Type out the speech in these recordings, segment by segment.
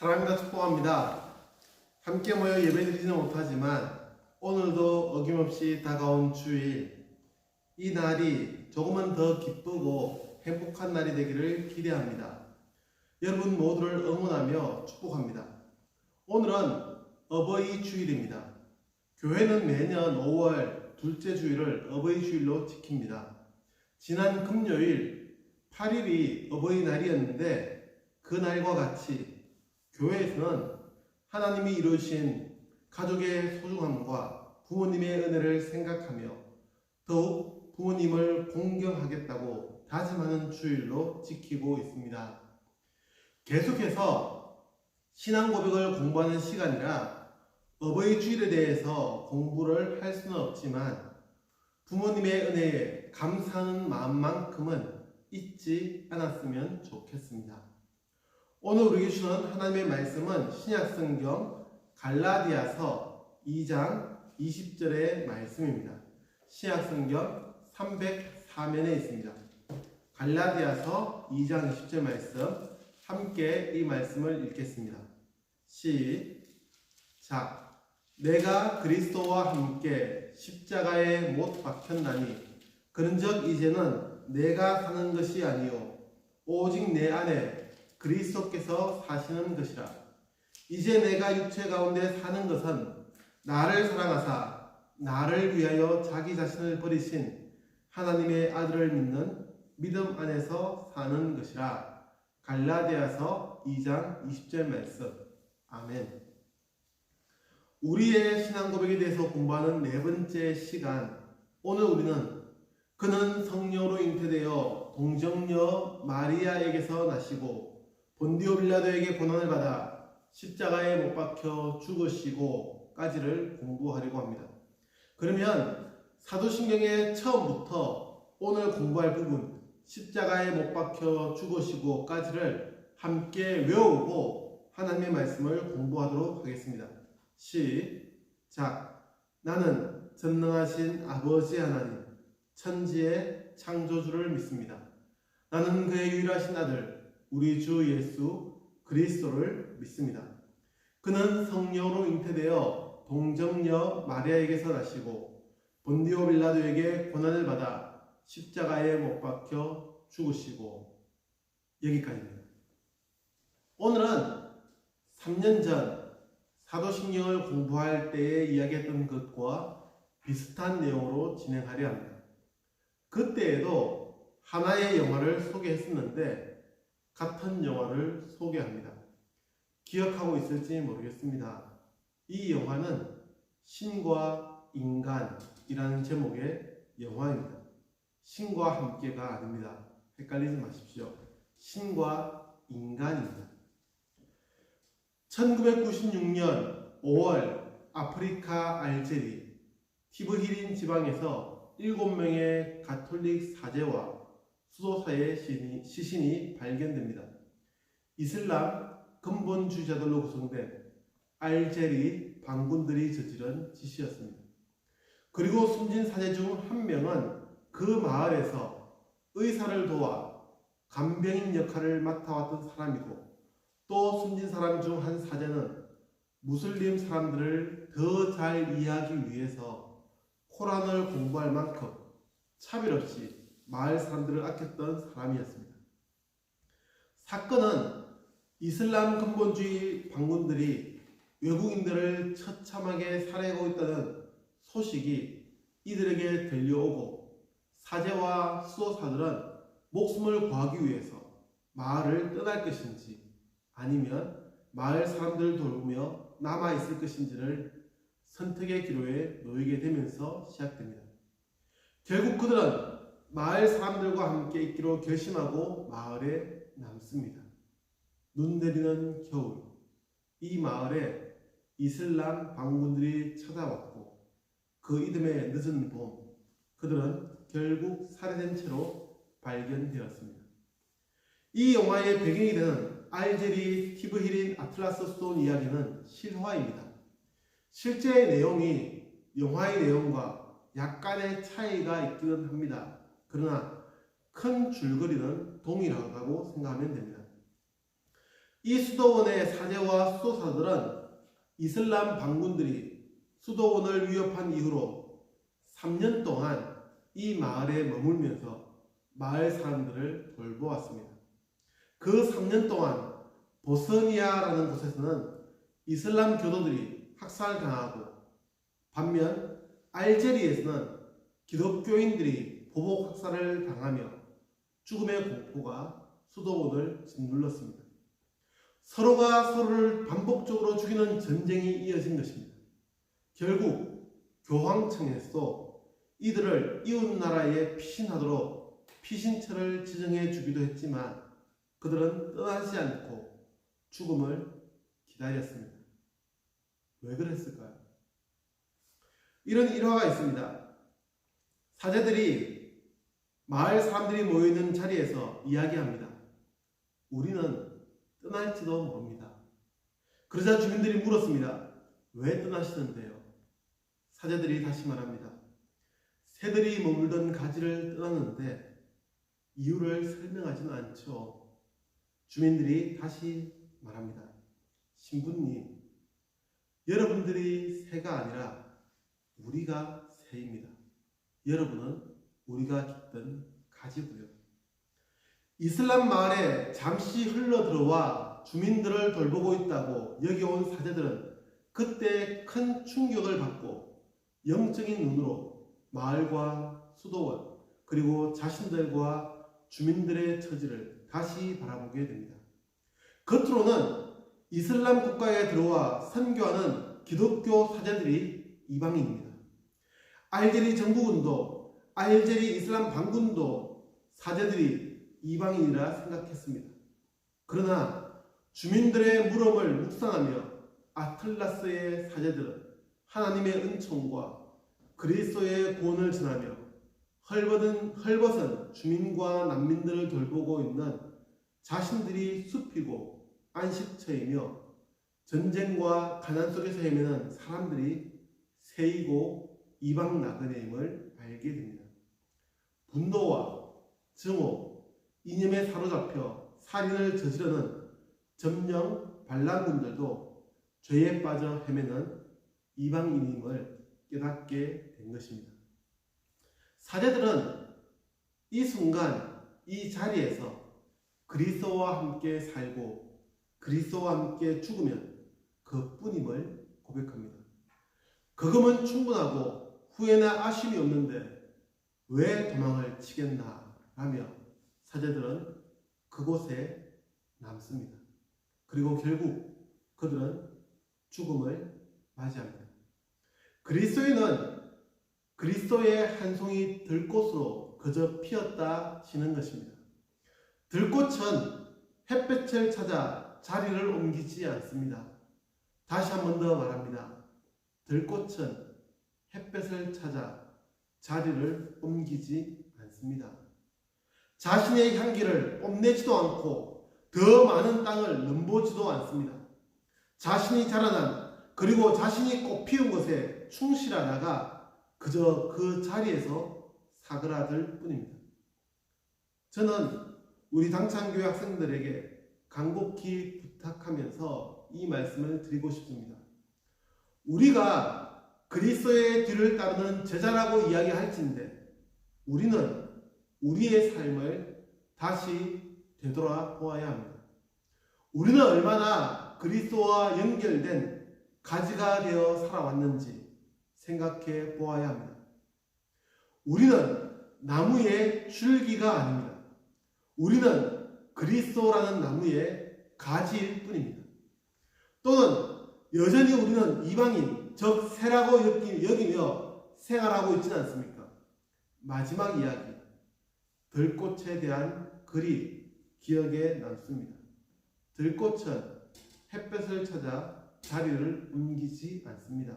사랑합니다. 축복합니다. 함께 모여 예배드리지는 못하지만 오늘도 어김없이 다가온 주일, 이 날이 조금은 더 기쁘고 행복한 날이 되기를 기대합니다. 여러분 모두를 응원하며 축복합니다. 오늘은 어버이 주일입니다. 교회는 매년 5월 둘째 주일을 어버이 주일로 지킵니다. 지난 금요일 8일이 어버이날이었는데 그 날과 같이 교회에서는 하나님이 이루신 가족의 소중함과 부모님의 은혜를 생각하며 더욱 부모님을 공경하겠다고 다짐하는 주일로 지키고 있습니다. 계속해서 신앙 고백을 공부하는 시간이라 어버이 주일에 대해서 공부를 할 수는 없지만 부모님의 은혜에 감사하는 마음만큼은 잊지 않았으면 좋겠습니다. 오늘 우리에게 주는 하나님의 말씀은 신약성경 갈라디아서 2장 20절의 말씀입니다. 신약성경 304면에 있습니다. 갈라디아서 2장 20절 말씀, 함께 이 말씀을 읽겠습니다. 시작. 내가 그리스도와 함께 십자가에 못 박혔나니 그런즉 이제는 내가 사는 것이 아니요 오직 내 안에 그리스도께서 사시는 것이라. 이제 내가 육체 가운데 사는 것은 나를 사랑하사 나를 위하여 자기 자신을 버리신 하나님의 아들을 믿는 믿음 안에서 사는 것이라. 갈라디아서 2장 20절 말씀. 아멘. 우리의 신앙 고백에 대해서 공부하는 네 번째 시간, 오늘 우리는 그는 성령으로 잉태되어 동정녀 마리아에게서 나시고 본디오 빌라도에게 고난을 받아 십자가에 못 박혀 죽으시고까지를 공부하려고 합니다. 그러면 사도신경의 처음부터 오늘 공부할 부분 십자가에 못 박혀 죽으시고까지를 함께 외우고 하나님의 말씀을 공부하도록 하겠습니다. 시작. 나는 전능하신 아버지 하나님 천지의 창조주를 믿습니다. 나는 그의 유일하신 아들 우리 주 예수 그리스도를 믿습니다. 그는 성령으로 잉태되어 동정녀 마리아에게서 나시고 본디오 빌라도에게 고난을 받아 십자가에 못 박혀 죽으시고. 여기까지입니다. 오늘은 3년 전 사도신경을 공부할 때에 이야기했던 것과 비슷한 내용으로 진행하려 합니다. 그때에도 하나의 영화를 소개했었는데 같은 영화를 소개합니다. 기억하고 있을지 모르겠습니다. 이 영화는 신과 인간이라는 제목의 영화입니다. 신과 함께가 아닙니다. 헷갈리지 마십시오. 신과 인간입니다. 1996년 5월 아프리카 알제리 티브히린 지방에서 7명의 가톨릭 사제와 수도사의 시신이 발견됩니다. 이슬람 근본주의자들로 구성된 알제리 반군들이 저지른 짓이었습니다. 그리고 숨진 사제 중 한 명은 그 마을에서 의사를 도와 간병인 역할을 맡아왔던 사람이고 또 숨진 사람 중 한 사제는 무슬림 사람들을 더 잘 이해하기 위해서 코란을 공부할 만큼 차별 없이 마을 사람들을 아꼈던 사람이었습니다. 사건은 이슬람 근본주의 반군들이 외국인들을 처참하게 살해하고 있다는 소식이 이들에게 들려오고 사제와 수도사들은 목숨을 구하기 위해서 마을을 떠날 것인지 아니면 마을 사람들을 돌보며 남아있을 것인지를 선택의 기로에 놓이게 되면서 시작됩니다. 결국 그들은 마을 사람들과 함께 있기로 결심하고 마을에 남습니다. 눈 내리는 겨울, 이 마을에 이슬람 반군들이 찾아왔고 그 이듬해 늦은 봄, 그들은 결국 살해된 채로 발견되었습니다. 이 영화의 배경이 되는 알제리 티브히린 아틀라스 수도 이야기는 실화입니다. 실제 내용이 영화의 내용과 약간의 차이가 있기는 합니다. 그러나 큰 줄거리는 동일하다고 생각하면 됩니다. 이 수도원의 사제와 수도사들은 이슬람 반군들이 수도원을 위협한 이후로 3년 동안 이 마을에 머물면서 마을 사람들을 돌보았습니다. 그 3년 동안 보스니아라는 곳에서는 이슬람 교도들이 학살당하고, 반면 알제리에서는 기독교인들이 보복 학살을 당하며 죽음의 공포가 수도원을 짓눌렀습니다. 서로가 서로를 반복적으로 죽이는 전쟁이 이어진 것입니다. 결국 교황청에서도 이들을 이웃나라에 피신하도록 피신처를 지정해 주기도 했지만 그들은 떠나지 않고 죽음을 기다렸습니다. 왜 그랬을까요? 이런 일화가 있습니다. 사제들이 마을 사람들이 모여있는 자리에서 이야기합니다. 우리는 떠날지도 모릅니다. 그러자 주민들이 물었습니다. 왜 떠나시는데요? 사제들이 다시 말합니다. 새들이 머물던 가지를 떠났는데 이유를 설명하지는 않죠. 주민들이 다시 말합니다. 신부님, 여러분들이 새가 아니라 우리가 새입니다. 여러분은 우리가 깃든 가지고요. 이슬람 마을에 잠시 흘러들어와 주민들을 돌보고 있다고 여겨온 사제들은 그때 큰 충격을 받고 영적인 눈으로 마을과 수도원 그리고 자신들과 주민들의 처지를 다시 바라보게 됩니다. 겉으로는 이슬람 국가에 들어와 선교하는 기독교 사제들이 이방인입니다. 알제리 정부군도 알제리 이슬람 반군도 사제들이 이방인이라 생각했습니다. 그러나 주민들의 물음을 묵상하며 아틀라스의 사제들은 하나님의 은총과 그리스도의 구원을 전하며 헐벗은 주민과 난민들을 돌보고 있는 자신들이 숲이고 안식처이며 전쟁과 가난 속에서 헤매는 사람들이 새이고 이방 나그네임을 알게 됩니다. 분노와 증오, 이념에 사로잡혀 살인을 저지르는 점령 반란군들도 죄에 빠져 헤매는 이방인임을 깨닫게 된 것입니다. 사제들은 이 순간 이 자리에서 그리스도와 함께 살고 그리스도와 함께 죽으면 그뿐임을 고백합니다. 그금은 충분하고 후회나 아쉬움이 없는데 왜 도망을 치겠나 라며 사제들은 그곳에 남습니다. 그리고 결국 그들은 죽음을 맞이합니다. 그리스도인은 그리스도의 한 송이 들꽃으로 그저 피었다 지는 것입니다. 들꽃은 햇볕을 찾아 자리를 옮기지 않습니다. 다시 한 번 더 말합니다. 들꽃은 햇볕을 찾아 자리를 옮기지 않습니다. 자신의 향기를 뽐내지도 않고 더 많은 땅을 넘보지도 않습니다. 자신이 자라난 그리고 자신이 꽃피운 것에 충실하다가 그저 그 자리에서 사그라들 뿐입니다. 저는 우리 당찬교회 학생들에게 간곡히 부탁하면서 이 말씀을 드리고 싶습니다. 우리가 그리스도의 뒤를 따르는 제자라고 이야기할진데 우리는 우리의 삶을 다시 되돌아보아야 합니다. 우리는 얼마나 그리스도와 연결된 가지가 되어 살아왔는지 생각해 보아야 합니다. 우리는 나무의 줄기가 아닙니다. 우리는 그리스도라는 나무의 가지일 뿐입니다. 또는 여전히 우리는 이방인, 즉 새라고 여기며 생활하고 있지는 않습니까? 마지막 이야기, 들꽃에 대한 글이 기억에 남습니다. 들꽃은 햇볕을 찾아 자리를 옮기지 않습니다.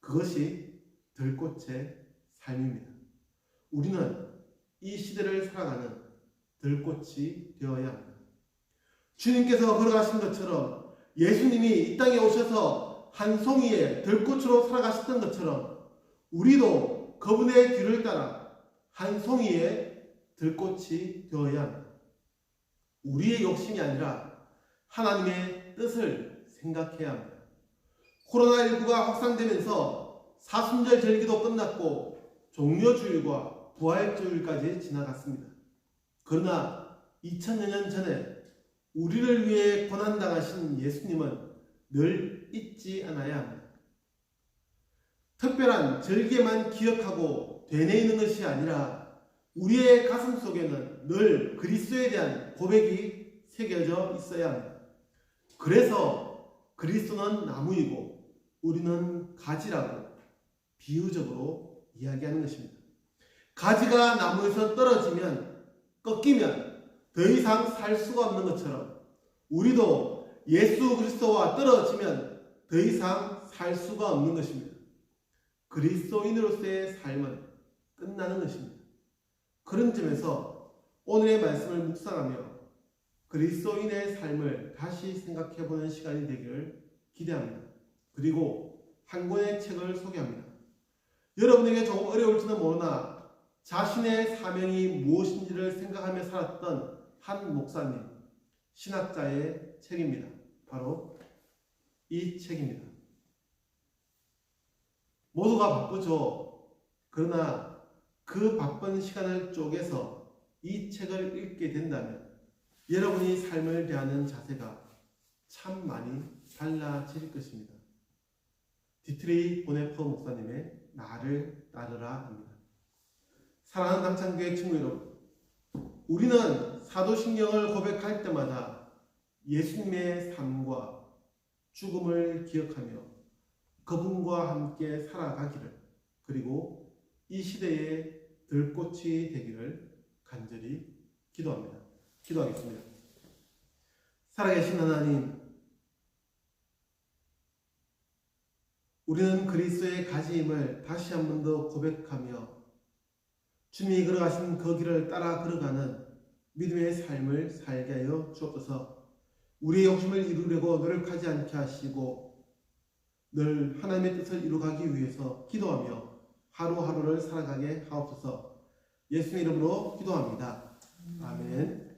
그것이 들꽃의 삶입니다. 우리는 이 시대를 살아가는 들꽃이 되어야 합니다. 주님께서 걸어가신 것처럼 예수님이 이 땅에 오셔서 한 송이의 들꽃으로 살아가셨던 것처럼 우리도 그분의 뒤를 따라 한 송이의 들꽃이 되어야 합니다. 우리의 욕심이 아니라 하나님의 뜻을 생각해야 합니다. 코로나19가 확산되면서 사순절 절기도 끝났고 종려주일과 부활주일까지 지나갔습니다. 그러나 2000여 년 전에 우리를 위해 고난당하신 예수님은 늘 잊지 않아야 합니다. 특별한 절기만 기억하고 되뇌이는 것이 아니라 우리의 가슴 속에는 늘 그리스도에 대한 고백이 새겨져 있어야 합니다. 그래서 그리스도는 나무이고 우리는 가지라고 비유적으로 이야기하는 것입니다. 가지가 나무에서 떨어지면 꺾이면 더 이상 살 수가 없는 것처럼 우리도 예수 그리스도와 떨어지면 더 이상 살 수가 없는 것입니다. 그리스도인으로서의 삶은 끝나는 것입니다. 그런 점에서 오늘의 말씀을 묵상하며 그리스도인의 삶을 다시 생각해보는 시간이 되기를 기대합니다. 그리고 한 권의 책을 소개합니다. 여러분에게 조금 어려울지는 모르나 자신의 사명이 무엇인지를 생각하며 살았던 한 목사님, 신학자의 책입니다. 바로 이 책입니다. 모두가 바쁘죠. 그러나 그 바쁜 시간을 쪼개서 이 책을 읽게 된다면 여러분이 삶을 대하는 자세가 참 많이 달라질 것입니다. 디트리 보네퍼 목사님의 나를 따르라 합니다. 사랑하는 당찬교회 친구 여러분, 우리는 사도신경을 고백할 때마다 예수님의 삶과 죽음을 기억하며 그분과 함께 살아가기를, 그리고 이 시대의 들꽃이 되기를 간절히 기도합니다. 기도하겠습니다. 살아계신 하나님, 우리는 그리스도의 가지임을 다시 한 번 더 고백하며 주님이 걸어가신 그 길을 따라 걸어가는 믿음의 삶을 살게 하여 주옵소서. 우리의 욕심을 이루려고 노력하지 않게 하시고 늘 하나님의 뜻을 이루가기 위해서 기도하며 하루하루를 살아가게 하옵소서. 예수의 이름으로 기도합니다. 아멘.